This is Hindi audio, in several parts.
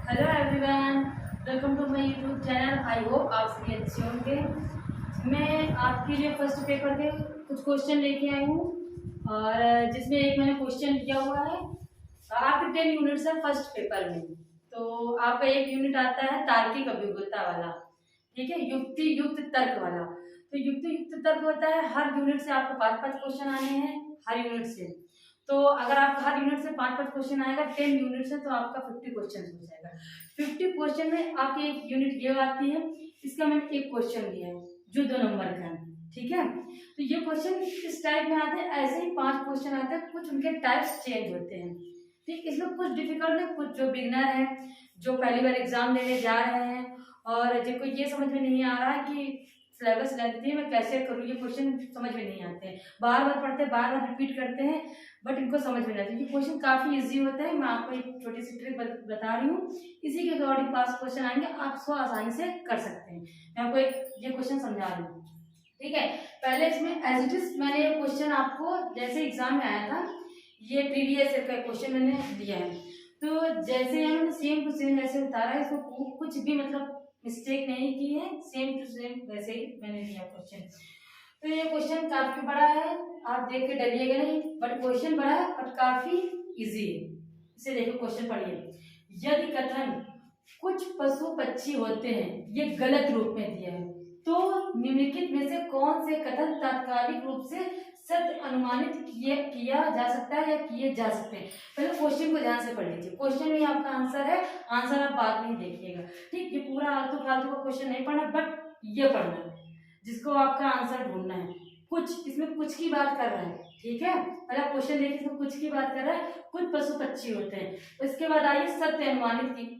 Hello everyone, welcome to my YouTube channel. I hope आप सभी अच्छे होंगे। मैं आपके लिए फर्स्ट पेपर के कुछ क्वेश्चन लेके आई हूँ और जिसमें एक मैंने क्वेश्चन दिया हुआ है। आपके 10 यूनिट्स है फर्स्ट पेपर में। तो आपका एक यूनिट आता है तार्किक अभियोगिता वाला, ठीक है, युक्ति युक्त तर्क वाला। तो युक्ति युक्त तर्क होता है हर यूनिट से आपको 5-5 क्वेश्चन आने हैं हर यूनिट से। तो अगर आप हर यूनिट से 5-5 क्वेश्चन आएगा, 10 यूनिट से तो आपका 50 क्वेश्चन हो जाएगा। 50 क्वेश्चन में आपकी एक यूनिट ये आती है, इसका मैंने एक क्वेश्चन दिया है जो 2 नंबर का है, ठीक है। तो ये क्वेश्चन इस टाइप में आते हैं, ऐसे ही 5 क्वेश्चन आते हैं, कुछ उनके टाइप्स चेंज होते हैं, ठीक। इसमें कुछ डिफिकल्ट है, कुछ जो बिगनर है, जो पहली बार एग्जाम देने जा रहे हैं और जिनको ये समझ में नहीं आ रहा है कि सिलेबस लेती है मैं कैसे करूँ, ये क्वेश्चन समझ में नहीं आते हैं, बार बार पढ़ते हैं, बार बार रिपीट करते हैं, बट इनको समझ में नहीं आता। ये क्वेश्चन काफ़ी इजी होता है। मैं आपको एक छोटी सी ट्रिक बता रही हूँ, इसी के अकॉर्डिंग 5 क्वेश्चन आएंगे, आप इसको आसानी से कर सकते हैं। मैं आपको एक ये क्वेश्चन समझा रही हूँ, ठीक है। पहले इसमें एज इट इज मैंने ये क्वेश्चन आपको जैसे एग्जाम में आया था, ये प्रीवियस ईयर का क्वेश्चन मैंने दिया है। तो जैसे मैंने सेम टू सेम जैसे उतारा है, इसको कुछ भी मतलब मिस्टेक नहीं की है, सेम टू सेम वैसे ही मैंने दिया क्वेश्चन। तो ये क्वेश्चन काफी बड़ा है, आप देख के डरिएगा नहीं, बट क्वेश्चन बड़ा है और काफी इजी है। इसे देखो, क्वेश्चन पढ़िए। यदि कथन कुछ पशु पक्षी होते हैं, ये गलत रूप में दिया है, तो निम्नलिखित में से कौन से कथन तात्कालिक रूप से सत्य अनुमानित किया जा सकता है या किए जा सकते हैं। पहले क्वेश्चन को ध्यान से पढ़ लीजिए, क्वेश्चन में आपका आंसर है, आंसर आप बाद में ही देखिएगा, ठीक। ये पूरा आलतू फालतू का क्वेश्चन नहीं पढ़ना, बट ये पढ़ना है जिसको आपका आंसर ढूंढना है। कुछ इसमें कुछ की बात कर रहा है, ठीक है। पहले क्वेश्चन देखिए, इसमें कुछ की बात कर रहा है, कुछ पशु पक्षी होते हैं। इसके बाद आइए सत्य अनुमानित की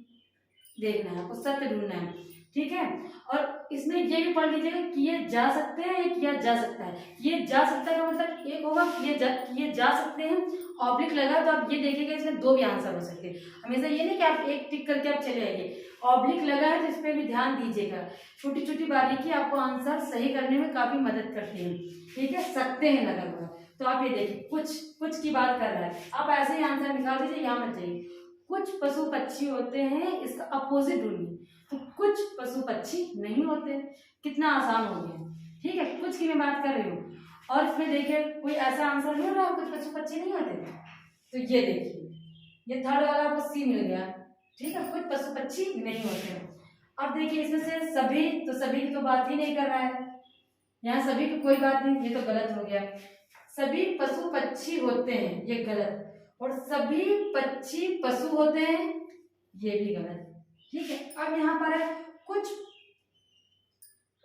देखना है, आपको सत्य ढूंढना है, ठीक है। और इसमें ये भी पढ़ लीजिएगा, किए जा सकते हैं या किया जा सकता है। किए जा सकता है का मतलब एक होगा किए जा सकते हैं, ऑब्लिक लगा तो आप ये देखिएगा इसमें 2 भी आंसर हो सकते हैं। हमेशा ये नहीं कि आप एक टिक करके आप चले आइए, ऑब्लिक लगा है तो इस पर भी ध्यान दीजिएगा। छोटी छोटी बारीकी आपको आंसर सही करने में काफी मदद करती है, ठीक है। सकते हैं लगा हुआ, तो आप ये देखिए कुछ की बात कर रहा है, आप ऐसे ही आंसर निकाल दीजिए, यहाँ मत जाइए। कुछ पशु पक्षी होते हैं, इसका अपोजिट ढूंढिए, तो कुछ पशु पक्षी नहीं होते। कितना आसान हो गया, ठीक है। कुछ की मैं बात कर रही हूँ और इसमें देखिए कोई ऐसा आंसर मिल रहा है कुछ पशु पक्षी नहीं होते। तो ये देखिए, ये थर्ड वाला आपको सी मिल गया, ठीक है, कुछ पशु पक्षी नहीं होते हैं। अब देखिए इसमें से सभी, तो सभी की तो बात ही नहीं कर रहा है, यहाँ सभी की कोई बात नहीं, ये तो गलत हो गया। सभी पशु पक्षी होते हैं, ये गलत, और सभी पक्षी पशु होते हैं, ये भी गलत, ठीक है। अब यहाँ पर है कुछ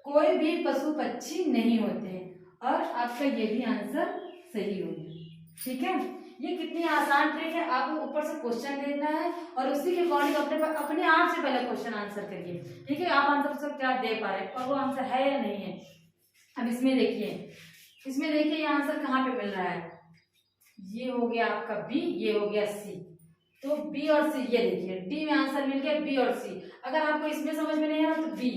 कोई भी पशु पक्षी नहीं होते हैं, और आपका ये भी आंसर सही हो गया, ठीक है। ये कितनी आसान ट्रिक है, आपको ऊपर से क्वेश्चन देखना है और उसी के अकॉर्डिंग अपने आप से पहले क्वेश्चन आंसर करिए, ठीक है। आप आंसर सब क्या दे पा रहे हैं और वो आंसर है या नहीं है। अब इसमें देखिए ये आंसर कहाँ पे मिल रहा है, ये हो गया आपका बी, ये हो गया सी। तो बी और सी, ये देखिए डी में आंसर मिल गया बी और सी। अगर आपको इसमें समझ में नहीं आ रहा तो बी,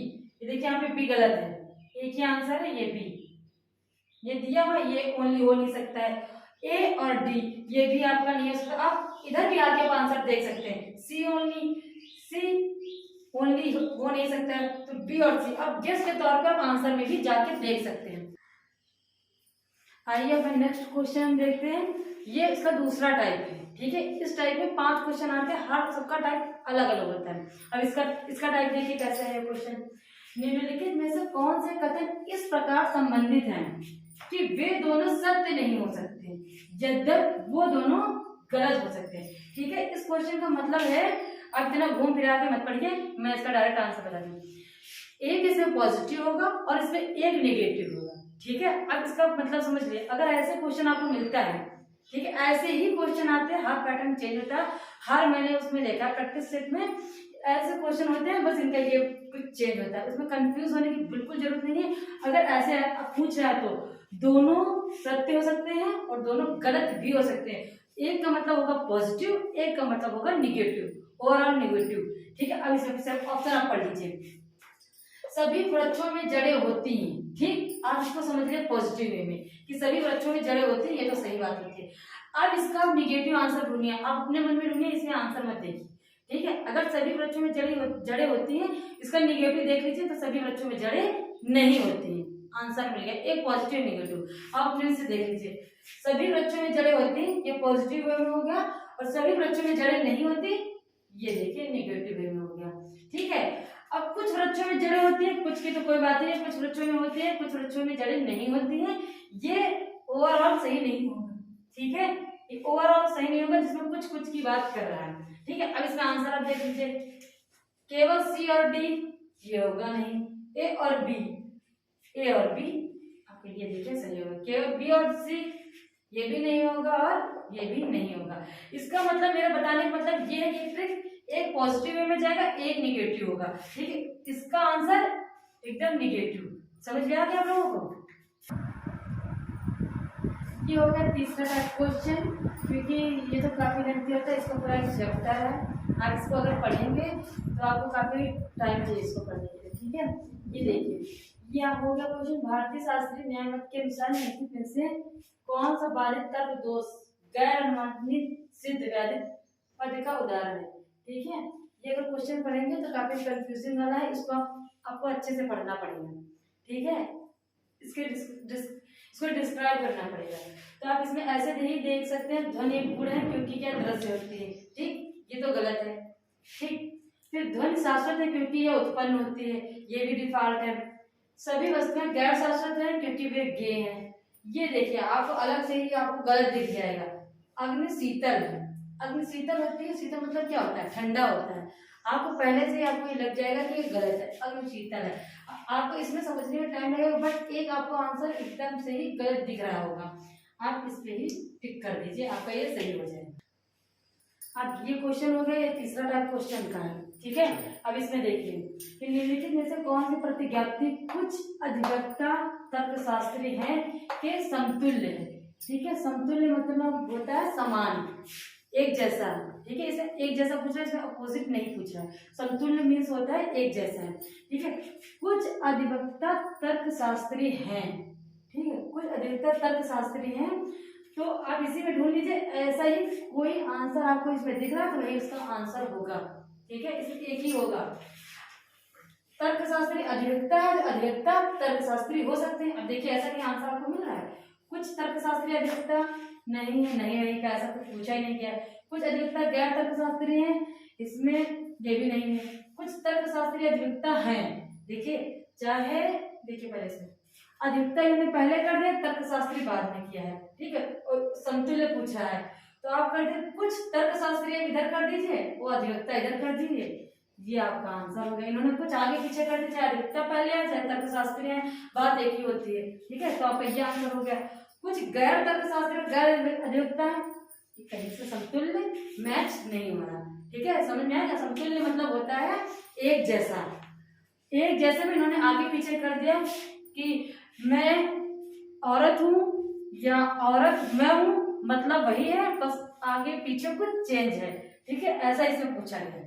ये देखिए यहाँ पे बी गलत है, एक ही आंसर है ये बी, ये दिया हुआ ये ओनली हो नहीं सकता है। ए और डी ये भी आपका नहीं हो सकता। आप इधर भी आके आप आंसर देख सकते हैं, सी ओनली हो नहीं सकता है, तो बी और सी। अब गेस के तौर पर आप आंसर में भी जाके देख सकते हैं। आइए अब नेक्स्ट क्वेश्चन देखते हैं, ये इसका दूसरा टाइप है, ठीक है। इस टाइप में 5 क्वेश्चन आते हैं, हर सबका टाइप अलग अलग होता है। अब इसका टाइप देखिए कैसा है क्वेश्चन। निम्नलिखित में से कौन से कथन इस प्रकार संबंधित हैं कि वे दोनों सत्य नहीं हो सकते यद्यपि वो दोनों गलत हो सकते हैं, ठीक है। इस क्वेश्चन का मतलब है, अब इतना घूम फिरा के मत पढ़िए, मैं इसका डायरेक्ट आंसर बता दूं। एक इसमें पॉजिटिव होगा और इसमें एक नेगेटिव होगा, ठीक है। अब इसका मतलब समझ लिए, अगर ऐसे क्वेश्चन आपको मिलता है, ठीक है, ऐसे ही क्वेश्चन आते हैं, हर पैटर्न चेंज होता है, हर मैंने उसमें देखा प्रैक्टिस सेट में ऐसे क्वेश्चन होते हैं, बस इनका ये कुछ चेंज होता है, उसमें कंफ्यूज होने की बिल्कुल जरूरत नहीं है। अगर ऐसे पूछ रहा है तो दोनों सत्य हो सकते हैं और दोनों गलत भी हो सकते हैं। एक का मतलब होगा पॉजिटिव, एक का मतलब होगा निगेटिव, ओवरऑल निगेटिव, ठीक है। अब इसमें ऑप्शन आप पढ़ लीजिए। सभी वृक्षों में जड़ें होती हैं, ठीक। आप इसको समझ लीजिए पॉजिटिव वे में कि सभी वृक्षों में जड़ें होती हैं, ये तो सही बात होती है। अब इसका निगेटिव आंसर ढूंढिए, आप अपने मन में ढूंढिए, इसमें आंसर मत देखिए, ठीक है। अगर अगर सभी वृक्षों में जड़ें होती हैं, इसका निगेटिव देख लीजिए तो सभी वृक्षों में जड़ें नहीं होती हैं। आंसर मिल गया एक पॉजिटिव निगेटिव। आप फिर से देख लीजिए, सभी वृक्षों में जड़ें होती हैं, ये पॉजिटिव वे में हो गया, और सभी वृक्षों में जड़ें नहीं होती, ये देखिए निगेटिव वे में हो गया। ठीक है, अब कुछ वृक्षों में जड़ें होती है, कुछ की तो कोई बात नहीं है, कुछ वृक्षों में होती है, कुछ वृक्षों में जड़ें नहीं होती हैं, ये ओवरऑल सही नहीं होगा। ठीक है, ये ओवरऑल सही नहीं होगा जिसमें कुछ कुछ की बात कर रहा है। ठीक है, अब इसका आंसर आप देख लीजिए, केवल सी और डी ये होगा नहीं, ए और बी आपके लिए देखिए सही होगा, केवल बी और सी ये भी नहीं होगा और ये भी नहीं होगा। इसका मतलब मेरा बताने का मतलब ये है कि ट्रिक एक पॉजिटिव वे में जाएगा, एक निगेटिव होगा। ठीक है, इसका आंसर एकदम निगेटिव। समझ गया क्या आप लोगों को? ये हो गया तीसरा टाइप क्वेश्चन, क्योंकि ये तो काफी लेंथी होता है, इसका पूरा एक चैप्टर है, आप इसको अगर पढ़ेंगे तो आपको काफी टाइम चाहिए इसको पढ़ने के लिए। ठीक है, ये देखिए, ये आप हो गया क्वेश्चन, भारतीय शास्त्रीय न्याय मत के अनुसार निम्नलिखित में से कौन सा बाधित तर्क दोष गैर अनुमानित सिद्ध वैधिक पद का उदाहरण है। ठीक है, ये अगर क्वेश्चन पढ़ेंगे तो काफी कंफ्यूजिंग वाला है, इसको आपको अच्छे से पढ़ना पड़ेगा। ठीक है, इसको डिस्क्राइब करना पड़ेगा। तो आप इसमें ऐसे नहीं देख सकते हैं ध्वनि एक गुण है क्योंकि क्या दृश्य होती है। ठीक, ये तो गलत है। ठीक, फिर ध्वनि शाश्वत है क्योंकि यह उत्पन्न होती है, ये भी डिफॉल्ट है। सभी वस्तुएं गैर शाश्वत है क्योंकि वे गे हैं, ये देखिए आपको अलग से ही आपको गलत दिख जाएगा। अग्नि शीतल है, अग्नि शीतल होती है, शीतल मतलब क्या होता है, ठंडा होता है। आपको पहले से ही आपको ये लग जाएगा कि ये गलत है, अग्नि शीतल है। आपको इसमें समझने में टाइम लगेगा, बट एक आपको आंसर एकदम से ही गलत दिख रहा होगा, आप इस पे ही टिक कर दीजिए, आपका ये सही हो जाएगा। अब ये क्वेश्चन हो गया, ये तीसरा टाइप क्वेश्चन का है। ठीक है, अब इसमें देखिए कि निम्नलिखित में से कौन सी प्रतिज्ञाप्ति कुछ अधिवक्ता तर्कशास्त्री हैं के समतुल्य है। ठीक है, समतुल्य मतलब होता है समान, एक जैसा। ठीक है, इसे एक जैसा पूछ रहा है, इसमें अपोजिट नहीं पूछ रहा है। समतुल्य मीन्स होता है एक जैसा है। ठीक है, कुछ अधिवक्ता तर्कशास्त्री हैं। ठीक है, कुछ अधिवक्ता तर्कशास्त्री हैं, तो आप इसी में ढूंढ लीजिए, ऐसा ही कोई आंसर आपको इसमें दिख रहा है तो वही उसका आंसर होगा। ठीक है, इसमें एक ही होगा। तर्कशास्त्री अधिवक्ता है, अधिवक्ता तर्कशास्त्री हो सकते हैं। अब देखिए ऐसा क्या आंसर आपको मिल रहा है, कुछ तर्कशास्त्री अधिवक्ता नहीं है, नहीं का ऐसा कुछ पूछा ही नहीं गया। कुछ अधिवक्ता गैर तर्कशास्त्री हैं, इसमें ये भी नहीं है। कुछ तर्कशास्त्री अधिवक्ता हैं, देखिए चाहे देखिए पहले से अधिवक्ता इन्होंने पहले कर दिया, तर्कशास्त्री बाद में किया है। ठीक है, और समतुल्य पूछा है तो आप कर दीजिए, कुछ तर्कशास्त्री इधर कर दीजिए, वो अधिवक्ता इधर कर दीजिए, ये आपका आंसर हो गया। इन्होंने कुछ आगे पीछे कर दिया, चाहे अधिवक्ता पहले है चाहे तर्कशास्त्री है, बात एक ही होती है। ठीक है, तो आपका ये आंसर हो गया। कुछ गैर तर्कशास्त्री गैर अधिवक्ता है, कहीं से समतुल्य मैच नहीं हो रहा। ठीक है, समझ में आया? समतुल्य मतलब होता है एक जैसा, एक जैसे में इन्होंने आगे पीछे कर दिया कि मैं औरत हूँ या औरत मैं हूँ, मतलब वही है, बस आगे पीछे कुछ चेंज है। ठीक है, ऐसा इसमें पूछा गया।